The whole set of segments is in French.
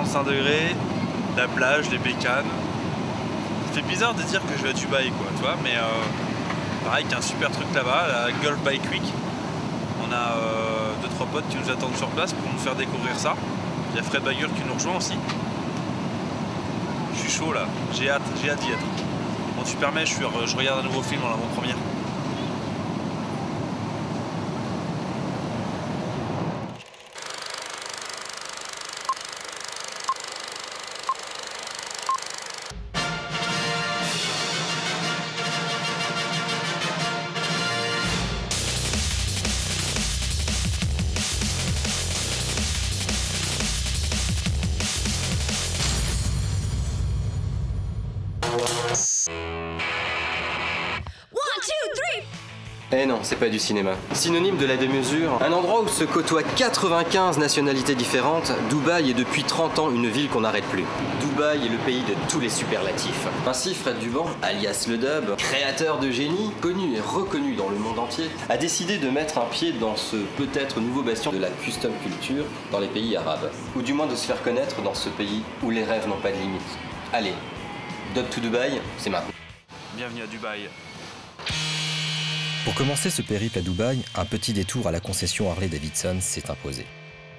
45 degrés, la plage, les bécanes. Ça fait bizarre de dire que je vais à Dubaï, quoi, tu vois, mais pareil, qu'il y a un super truc là-bas, la Gulf Bike Week. On a 2-3 potes qui nous attendent sur place pour nous faire découvrir ça. Il y a Fred Bagur qui nous rejoint aussi. Je suis chaud là, j'ai hâte d'y être. Bon, tu permets, je regarde un nouveau film en avant-première. Eh non, c'est pas du cinéma. Synonyme de la démesure, un endroit où se côtoient 95 nationalités différentes, Dubaï est depuis 30 ans une ville qu'on n'arrête plus. Dubaï est le pays de tous les superlatifs. Ainsi, Fred Duban, alias le Dub, créateur de génie, connu et reconnu dans le monde entier, a décidé de mettre un pied dans ce peut-être nouveau bastion de la custom culture dans les pays arabes. Ou du moins de se faire connaître dans ce pays où les rêves n'ont pas de limite. Allez, Dub to Dubaï, c'est maintenant. Bienvenue à Dubaï. Pour commencer ce périple à Dubaï, un petit détour à la concession Harley-Davidson s'est imposé.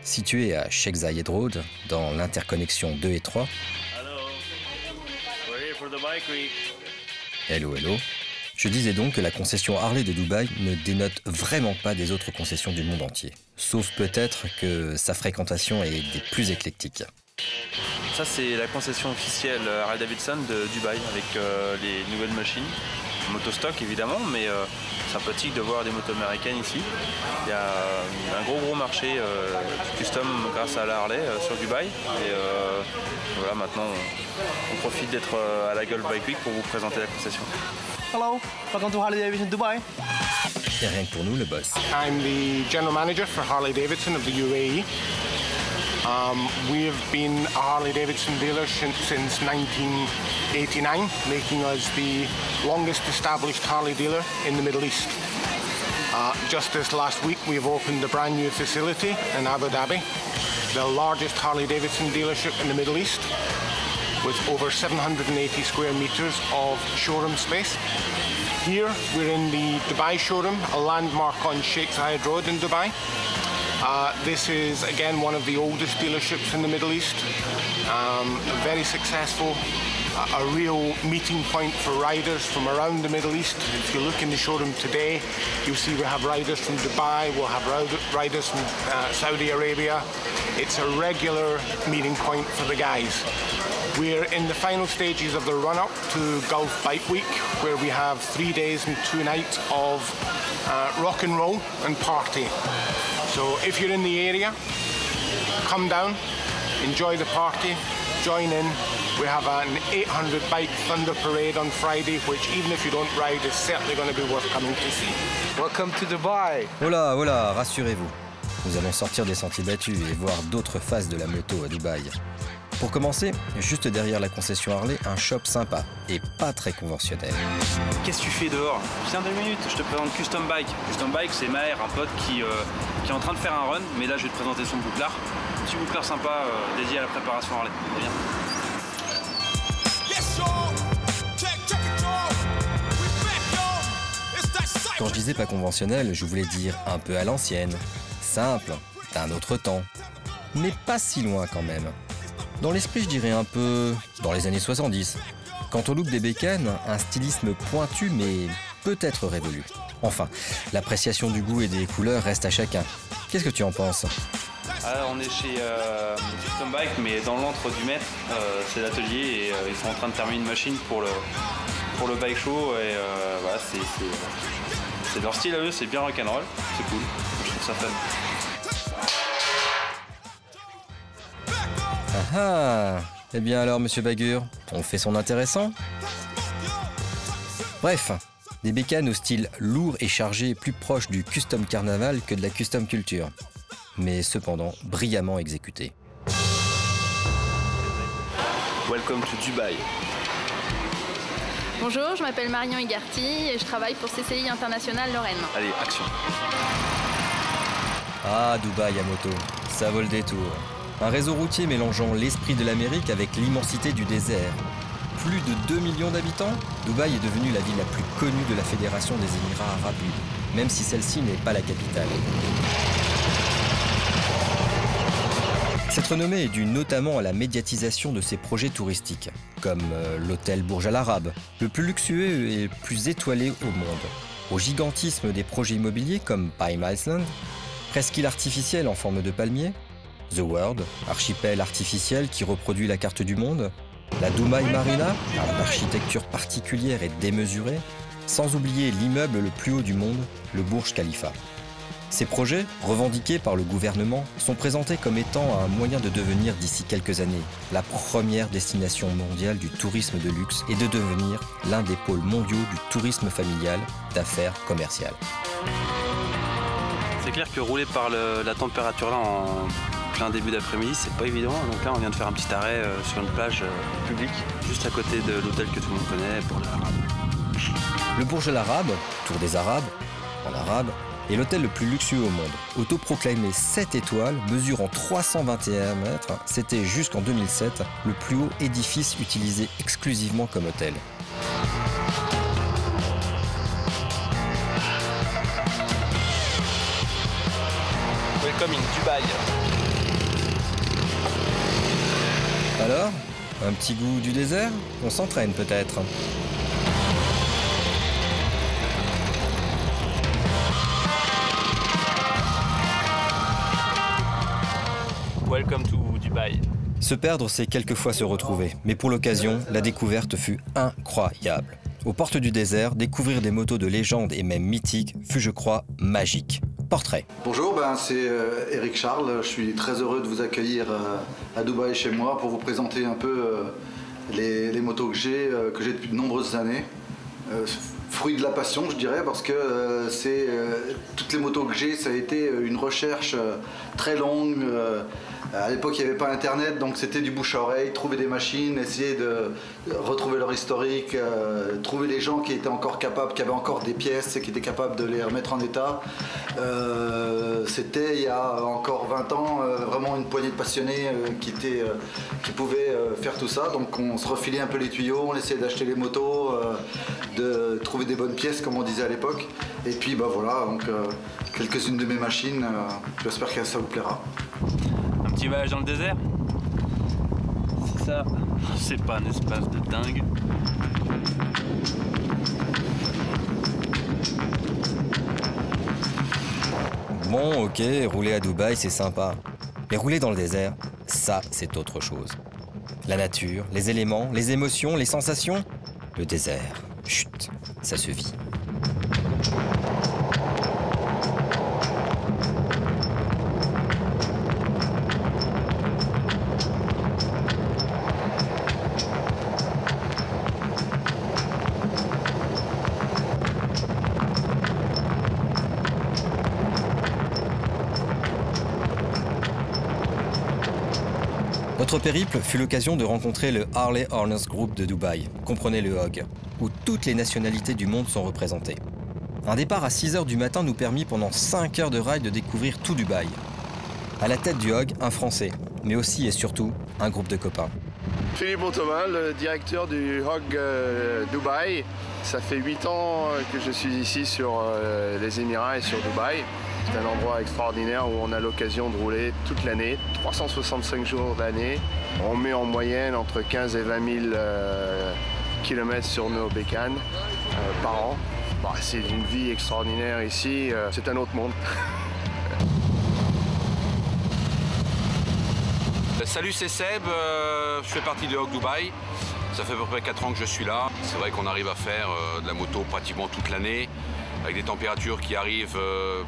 Située à Sheikh Zayed Road, dans l'interconnexion 2 et 3, hello, je disais donc que la concession Harley de Dubaï ne dénote vraiment pas des autres concessions du monde entier. Sauf peut-être que sa fréquentation est des plus éclectiques. Ça, c'est la concession officielle Harley-Davidson de Dubaï avec les nouvelles machines. Motostock évidemment, mais sympathique de voir des motos américaines ici. Il y a un gros marché du custom grâce à la Harley sur Dubaï. Et voilà, maintenant on profite d'être à la Gulf Bike Week pour vous présenter la concession. Hello, welcome to Harley-Davidson Dubai. Et rien que pour nous, le boss. I'm the general manager for Harley-Davidson of the UAE. We've been a Harley-Davidson dealer since 1989, making us the longest established Harley dealer in the Middle East. Just this last week, we've opened a brand new facility in Abu Dhabi, the largest Harley-Davidson dealership in the Middle East, with over 780 square meters of showroom space. Here, we're in the Dubai showroom, a landmark on Sheikh Zayed Road in Dubai. This is, again, one of the oldest dealerships in the Middle East. Very successful, a real meeting point for riders from around the Middle East. If you look in the showroom today, you'll see we have riders from Dubai, we'll have riders from Saudi Arabia. It's a regular meeting point for the guys. We're in the final stages of the run-up to Gulf Bike Week, where we have 3 days and 2 nights of rock and roll and party. So if you're in the area, come down, enjoy the party, join in. We have an 800 bike Thunder Parade on Friday, which even if you don't ride, is certainly going to be worth coming to see. Welcome to Dubai. Voilà, rassurez-vous. Nous allons sortir des sentiers battus et voir d'autres faces de la moto à Dubaï. Pour commencer, juste derrière la concession Harley, un shop sympa et pas très conventionnel. Qu'est-ce que tu fais dehors? Viens 2 minutes, je te présente Custom Bike. Custom Bike, c'est Maher, un pote qui est en train de faire un run, mais là je vais te présenter son bouclard. Un petit bouclard sympa dédié à la préparation Harley. Viens. Quand je disais pas conventionnel, je voulais dire un peu à l'ancienne, simple, d'un autre temps, mais pas si loin quand même. Dans l'esprit, je dirais un peu dans les années 70. Quant au look des bécanes, un stylisme pointu mais peut-être révolu. Enfin, l'appréciation du goût et des couleurs reste à chacun. Qu'est-ce que tu en penses? Alors, on est chez Custom Bike, mais dans l'antre du maître, c'est l'atelier et ils sont en train de terminer une machine pour le bike show et voilà, c'est leur style à eux, c'est bien rock'n'roll, c'est cool, je trouve ça fun. Ah, eh bien alors, monsieur Bagur, on fait son intéressant? Bref, des bécanes au style lourd et chargé, plus proche du custom carnaval que de la custom culture, mais cependant brillamment exécutées. Welcome to Dubai. Bonjour, je m'appelle Marion Igarty et je travaille pour CCI International Lorraine. Allez, action. Ah, Dubaï à moto, ça vaut le détour. Un réseau routier mélangeant l'esprit de l'Amérique avec l'immensité du désert. Plus de 2 millions d'habitants, Dubaï est devenue la ville la plus connue de la Fédération des Émirats Arabes Unis, même si celle-ci n'est pas la capitale. Cette renommée est due notamment à la médiatisation de ses projets touristiques, comme l'hôtel Burj Al Arab, le plus luxueux et le plus étoilé au monde, au gigantisme des projets immobiliers comme Palm Island, presqu'île artificielle en forme de palmier, The World, archipel artificiel qui reproduit la carte du monde, la Dubai Marina, à l'architecture particulière et démesurée, sans oublier l'immeuble le plus haut du monde, le Burj Khalifa. Ces projets, revendiqués par le gouvernement, sont présentés comme étant un moyen de devenir d'ici quelques années la première destination mondiale du tourisme de luxe et de devenir l'un des pôles mondiaux du tourisme familial, d'affaires commerciales. C'est clair que rouler par la température là en plein début d'après-midi, c'est pas évident. Donc là, on vient de faire un petit arrêt sur une plage publique, juste à côté de l'hôtel que tout le monde connaît, Burj Al Arab. Le Burj Al Arab, Tour des Arabes, en arabe, est l'hôtel le plus luxueux au monde. Autoproclamé 7 étoiles, mesurant 321 mètres, c'était jusqu'en 2007 le plus haut édifice utilisé exclusivement comme hôtel. Welcome in Dubaï. Alors, un petit goût du désert? On s'entraîne peut-être. Welcome to Dubaï. Se perdre, c'est quelquefois se retrouver. Mais pour l'occasion, la découverte fut incroyable. Aux portes du désert, découvrir des motos de légende et même mythiques fut, je crois, magique. Portrait. Bonjour, c'est Eric Charles. Je suis très heureux de vous accueillir à Dubaï chez moi pour vous présenter un peu les motos que j'ai depuis de nombreuses années. Fruit de la passion, je dirais, parce que toutes les motos que j'ai, ça a été une recherche très longue. À l'époque, il n'y avait pas Internet, donc c'était du bouche à oreille, trouver des machines, essayer de retrouver leur historique, trouver les gens qui étaient encore capables, qui avaient encore des pièces et qui étaient capables de les remettre en état. C'était, il y a encore 20 ans, vraiment une poignée de passionnés qui pouvaient faire tout ça. Donc on se refilait un peu les tuyaux, on essayait d'acheter les motos, de trouver des bonnes pièces, comme on disait à l'époque. Et puis voilà, donc quelques-unes de mes machines, j'espère que ça vous plaira. Un petit voyage dans le désert. C'est ça. C'est pas un espace de dingue. Bon, ok, rouler à Dubaï, c'est sympa. Mais rouler dans le désert, ça, c'est autre chose. La nature, les éléments, les émotions, les sensations. Le désert, chut, ça se vit. Notre périple fut l'occasion de rencontrer le Harley Owners Group de Dubaï, comprenez le HOG, où toutes les nationalités du monde sont représentées. Un départ à 6 h du matin nous permit pendant 5 heures de ride de découvrir tout Dubaï. À la tête du HOG, un Français, mais aussi et surtout un groupe de copains. Philippe Thomas, le directeur du HOG Dubaï. Ça fait 8 ans que je suis ici sur les Émirats et sur Dubaï. C'est un endroit extraordinaire où on a l'occasion de rouler toute l'année, 365 jours d'année. On met en moyenne entre 15 et 20 000 kilomètres sur nos bécanes par an. C'est une vie extraordinaire ici, c'est un autre monde. Salut, c'est Seb, je fais partie de HOG Dubaï. Ça fait à peu près 4 ans que je suis là. C'est vrai qu'on arrive à faire de la moto pratiquement toute l'année, avec des températures qui arrivent,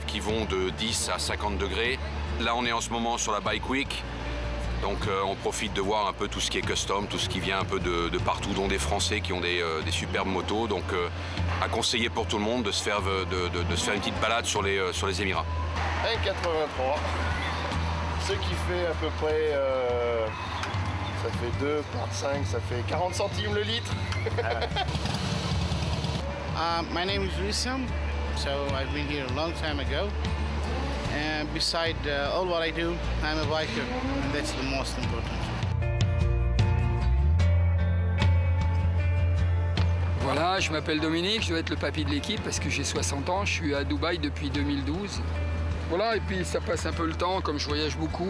qui vont de 10 à 50 degrés. Là, on est en ce moment sur la Bike Week, donc on profite de voir un peu tout ce qui est custom, tout ce qui vient un peu de partout, dont des Français qui ont des superbes motos. Donc, à conseiller pour tout le monde de se faire une petite balade sur les Émirats. 1,83, ce qui fait à peu près, ça fait 2 par 5, ça fait 40 centimes le litre. My name is Rusam, so I've been here a long time ago, And beside all what I do, I'm a biker, and that's the most important. Voilà, je m'appelle Dominique, je dois être le papy de l'équipe parce que j'ai 60 ans, je suis à Dubaï depuis 2012. Voilà, et puis ça passe un peu le temps, comme je voyage beaucoup.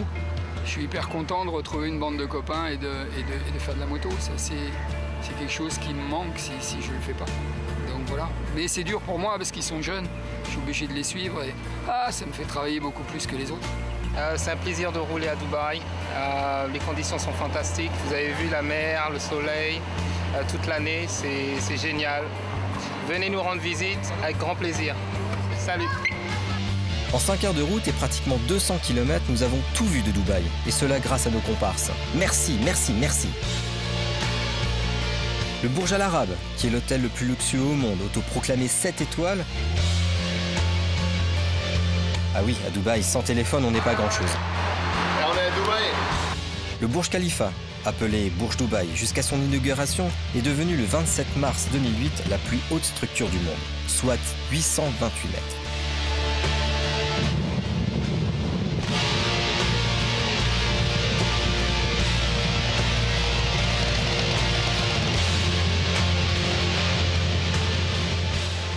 Je suis hyper content de retrouver une bande de copains et de faire de la moto. Ça, c'est quelque chose qui me manque si je ne le fais pas. Donc voilà. Mais c'est dur pour moi parce qu'ils sont jeunes. Je suis obligé de les suivre et ça me fait travailler beaucoup plus que les autres. C'est un plaisir de rouler à Dubaï. Les conditions sont fantastiques. Vous avez vu la mer, le soleil, toute l'année. C'est génial. Venez nous rendre visite avec grand plaisir. Salut! En 5 heures de route et pratiquement 200 km, nous avons tout vu de Dubaï. Et cela grâce à nos comparses. Merci, merci, merci. Le Burj Al Arab, qui est l'hôtel le plus luxueux au monde, autoproclamé 7 étoiles. Ah oui, à Dubaï, sans téléphone, on n'est pas grand-chose. Et on est à Dubaï. Le Burj Khalifa, appelé Burj Dubaï jusqu'à son inauguration, est devenu le 27 mars 2008 la plus haute structure du monde, soit 828 mètres.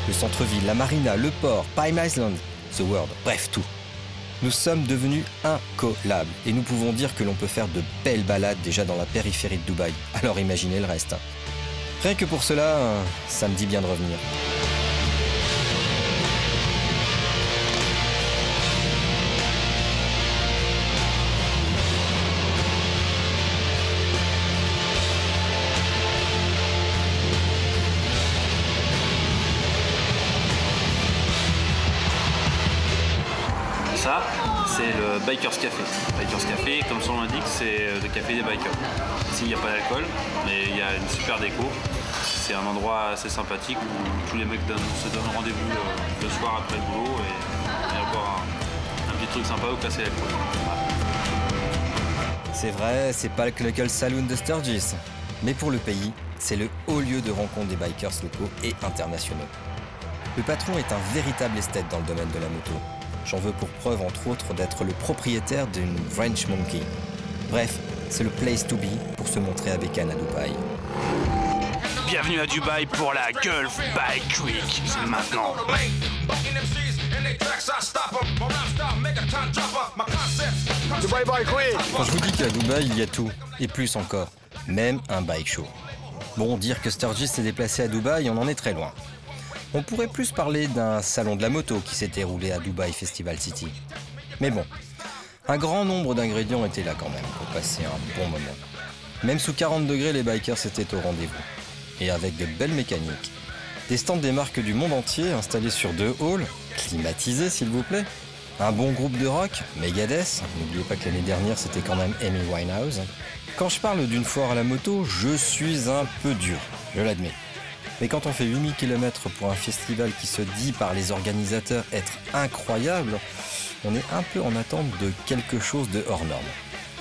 Le centre-ville, la marina, le port, Palm Island, The World, bref tout. Nous sommes devenus incollables et nous pouvons dire que l'on peut faire de belles balades déjà dans la périphérie de Dubaï. Alors imaginez le reste. Rien que pour cela, ça me dit bien de revenir. Ça, c'est le Bikers Café. Bikers Café, comme son nom l'indique, c'est le café des bikers. Ici, il n'y a pas d'alcool, mais il y a une super déco. C'est un endroit assez sympathique où tous les mecs se donnent rendez-vous le soir après le boulot et boire un petit truc sympa ou casser l'alcool. Voilà. C'est vrai, c'est pas le Knuckle Saloon de Sturgis. Mais pour le pays, c'est le haut lieu de rencontre des bikers locaux et internationaux. Le patron est un véritable esthète dans le domaine de la moto. J'en veux pour preuve, entre autres, d'être le propriétaire d'une Wrench Monkey. Bref, c'est le place to be pour se montrer à bécane à Dubaï. Bienvenue à Dubaï pour la Gulf Bike Week. C'est maintenant. Dubaï Bike Week. Quand je vous dis qu'à Dubaï, il y a tout, et plus encore, même un bike show. Bon, dire que Sturgis s'est déplacé à Dubaï, on en est très loin. On pourrait plus parler d'un salon de la moto qui s'était roulé à Dubaï Festival City. Mais bon, un grand nombre d'ingrédients étaient là quand même pour passer un bon moment. Même sous 40 degrés, les bikers étaient au rendez-vous. Et avec de belles mécaniques. Des stands des marques du monde entier installés sur 2 halls, climatisés s'il vous plaît. Un bon groupe de rock, Megadeth. N'oubliez pas que l'année dernière c'était quand même Amy Winehouse. Quand je parle d'une foire à la moto, je suis un peu dur, je l'admets. Mais quand on fait 8000 km pour un festival qui se dit par les organisateurs être incroyable, on est un peu en attente de quelque chose de hors norme.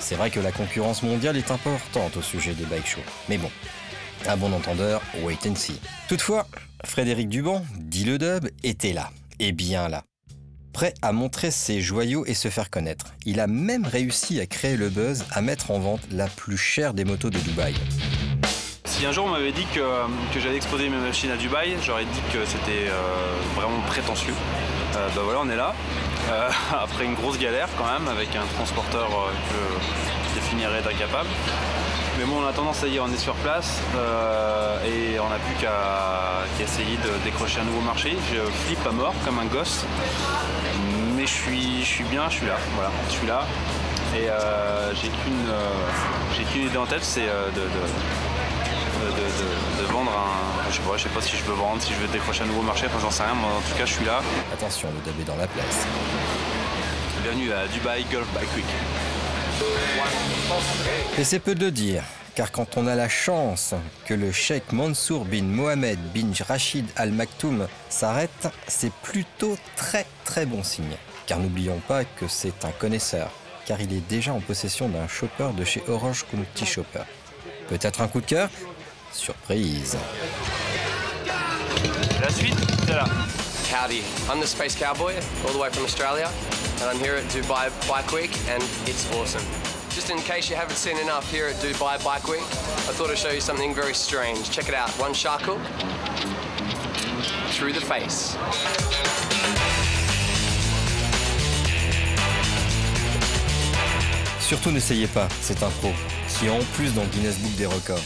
C'est vrai que la concurrence mondiale est importante au sujet des bike shows. Mais bon, à bon entendeur, wait and see. Toutefois, Frédéric Duban, dit le dub, était là, et bien là. Prêt à montrer ses joyaux et se faire connaître. Il a même réussi à créer le buzz, à mettre en vente la plus chère des motos de Dubaï. Si un jour on m'avait dit que j'allais exposer mes machines à Dubaï, j'aurais dit que c'était vraiment prétentieux. Bah voilà, on est là, après une grosse galère quand même, avec un transporteur que je définirais d'incapable. Mais bon, on a tendance à dire on est sur place et on n'a plus qu'à essayer de décrocher un nouveau marché. Je flippe à mort comme un gosse, mais je suis bien, je suis là, voilà, je suis là. Et j'ai qu'une idée en tête, c'est de vendre un... Je sais pas si je veux vendre, si je veux décrocher un nouveau marché, enfin j'en sais rien, mais en tout cas je suis là. Attention, le dub est dans la place. Bienvenue à Dubaï Gulf Bike Week. Et c'est peu de le dire, car quand on a la chance que le cheikh Mansour bin Mohamed bin Rachid Al Maktoum s'arrête, c'est plutôt très bon signe. Car n'oublions pas que c'est un connaisseur, car il est déjà en possession d'un chopper de chez Orange County Chopper. Peut-être un coup de cœur? Surprise. La suite, c'est là. Howdy, I'm the Space Cowboy, all the way from Australia. and I'm here at Dubai Bike Week, and it's awesome. Just in case you haven't seen enough here at Dubai Bike Week, I thought I'd show you something very strange. Check it out, one shark hook through the face. Surtout n'essayez pas, c'est un pro, qui est en plus dans le Guinness Book des records.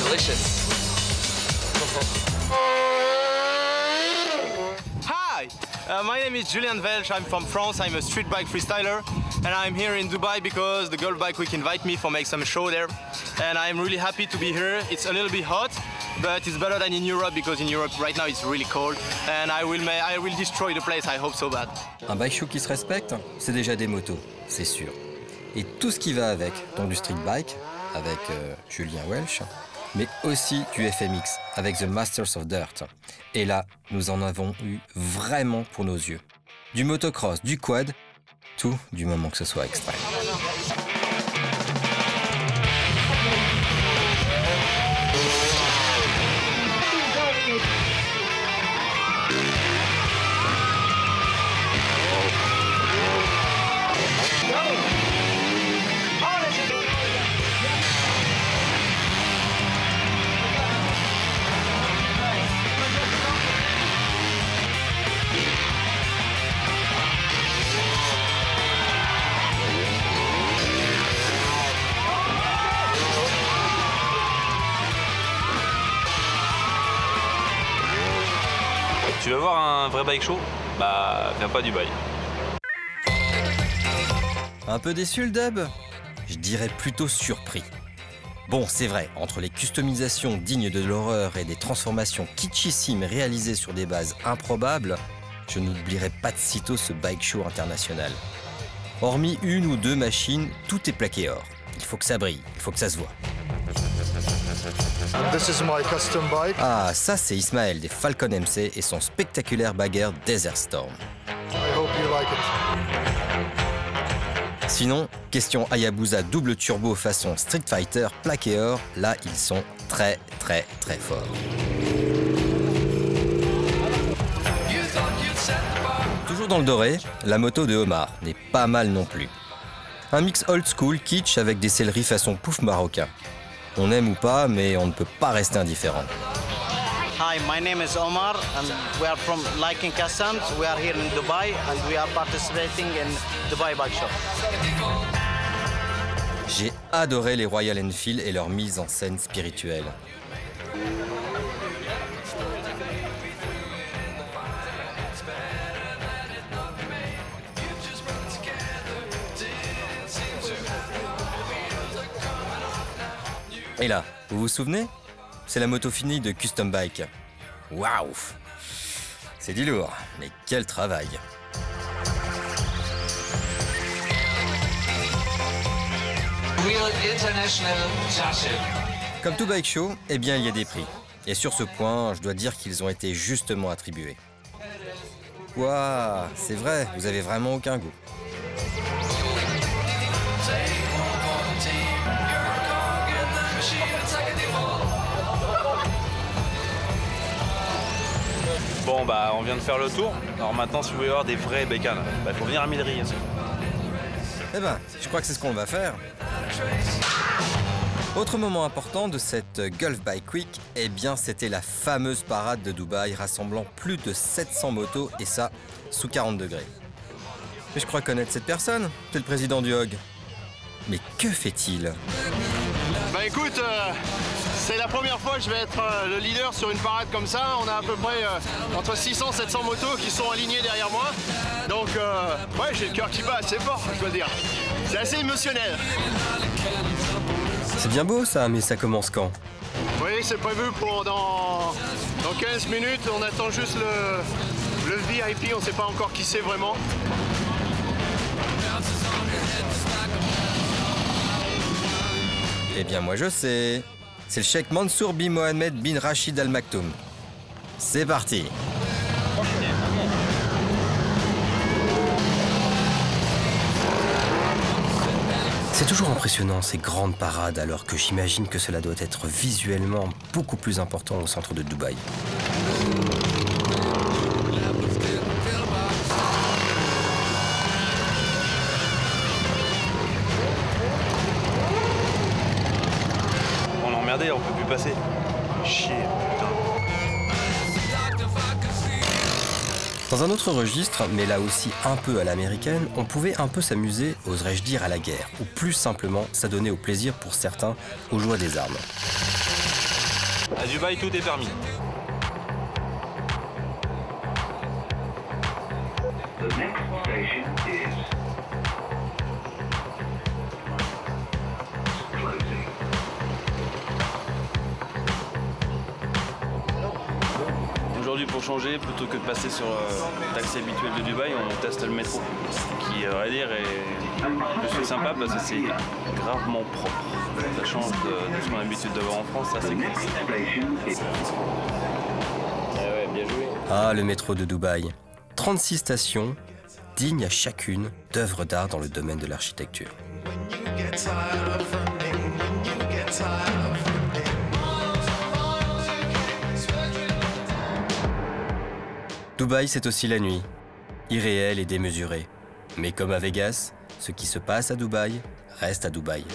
Delicious. Hi, my name is Julian Welch. I'm from France. I'm a street bike freestyler, and I'm here in Dubai because the Gulf Bike Week invite me for make some show there, and I'm really happy to be here. It's a little bit hot, but it's better than in Europe because in Europe right now it's really cold, and I will destroy the place. I hope so bad. Un bike show qui se respecte, c'est déjà des motos, c'est sûr. Et tout ce qui va avec, donc du street bike, avec Julien Welch, mais aussi du FMX, avec The Masters of Dirt. Et là, nous en avons eu vraiment pour nos yeux. Du motocross, du quad, tout du moment que ce soit extrême. Tu veux voir un vrai bike show? Bah, viens pas à Dubaï. Un peu déçu le dub? Je dirais plutôt surpris. Bon, c'est vrai, entre les customisations dignes de l'horreur et des transformations kitschissimes réalisées sur des bases improbables, je n'oublierai pas de sitôt ce bike show international. Hormis une ou deux machines, tout est plaqué or. Il faut que ça brille, il faut que ça se voit. This is my custom bike. Ah, ça c'est Ismaël des Falcon MC et son spectaculaire bagger Desert Storm. I hope you like it. Sinon, question Hayabusa double turbo façon Street Fighter plaqué or, là ils sont très forts. Toujours dans le doré, la moto de Omar n'est pas mal non plus. Un mix old school kitsch avec des selleries façon pouf marocain. On aime ou pas, mais on ne peut pas rester indifférent. Hi, my name is Omar, and we are from Liking Customs. We are here in Dubai, and we are participating in Dubai Bike Show. J'ai adoré les Royal Enfield et leur mise en scène spirituelle. Et là, vous vous souvenez? C'est la moto finie de Custom Bike. Waouh! C'est du lourd, mais quel travail! Comme tout bike show, eh bien il y a des prix. Et sur ce point, je dois dire qu'ils ont été justement attribués. Ouah, c'est vrai, vous avez vraiment aucun goût. Bon bah on vient de faire le tour. Alors maintenant si vous voulez avoir des vrais bécanes, bah faut venir à Millery. Eh ben, je crois que c'est ce qu'on va faire. Autre moment important de cette Gulf Bike Week, eh bien c'était la fameuse parade de Dubaï rassemblant plus de 700 motos et ça sous 40 degrés. Mais je crois connaître cette personne, c'est le président du HOG. Mais que fait-il? Bah écoute, c'est la première fois que je vais être le leader sur une parade comme ça. On a à peu près entre 600 et 700 motos qui sont alignées derrière moi. Donc ouais, j'ai le cœur qui bat assez fort, je dois dire. C'est assez émotionnel. C'est bien beau ça, mais ça commence quand? Oui, c'est prévu pour dans 15 minutes. On attend juste le VIP, on ne sait pas encore qui c'est vraiment. Eh bien moi je sais, c'est le cheikh Mansour bin Mohammed bin Rachid Al Maktoum. C'est parti. C'est toujours impressionnant ces grandes parades alors que j'imagine que cela doit être visuellement beaucoup plus important au centre de Dubaï. On est emmerdé, on peut plus passer. Chier, putain. Dans un autre registre, mais là aussi un peu à l'américaine, on pouvait un peu s'amuser, oserais-je dire, à la guerre, ou plus simplement s'adonner au plaisir pour certains, aux joies des armes. À Dubaï, tout est permis. Aujourd'hui, pour changer, plutôt que de passer sur le taxi habituel de Dubaï, on teste le métro, qui, à vrai dire, est plus sympa parce que c'est gravement propre. Ça change de ce qu'on a l'habitude de voir en France, ça c'est cool. Ouais, bien joué. Ah, le métro de Dubaï. 36 stations, dignes à chacune d'œuvres d'art dans le domaine de l'architecture. Dubaï, c'est aussi la nuit, irréelle et démesurée. Mais comme à Vegas, ce qui se passe à Dubaï reste à Dubaï.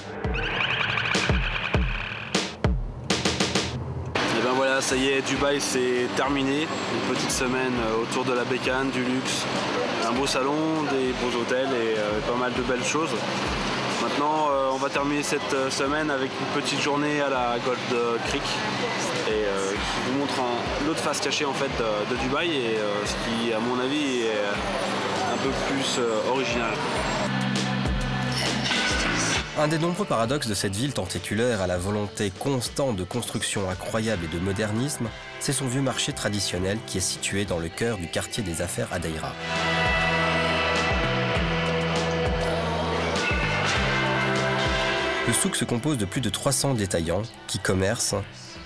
Et ben voilà, ça y est, Dubaï c'est terminé. Une petite semaine autour de la bécane, du luxe, un beau salon, des beaux hôtels et pas mal de belles choses. Maintenant, on va terminer cette semaine avec une petite journée à la Gold Creek et qui vous montre l'autre face cachée en fait de Dubaï et ce qui, à mon avis, est un peu plus original. Un des nombreux paradoxes de cette ville tentaculaire à la volonté constante de construction incroyable et de modernisme, c'est son vieux marché traditionnel qui est situé dans le cœur du quartier des affaires à Deira. Le souk se compose de plus de 300 détaillants qui commercent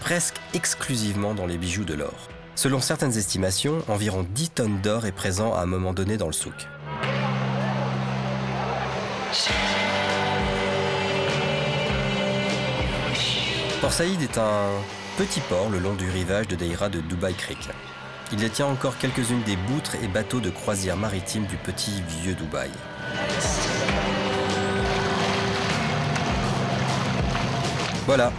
presque exclusivement dans les bijoux de l'or. Selon certaines estimations, environ 10 tonnes d'or est présent à un moment donné dans le souk. Port Saïd est un petit port le long du rivage de Deira de Dubai Creek. Il détient encore quelques-unes des poutres et bateaux de croisière maritime du petit vieux Dubaï. Voilà,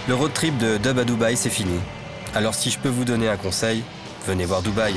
le road trip de Dub à Dubaï, c'est fini. Alors si je peux vous donner un conseil, venez voir Dubaï.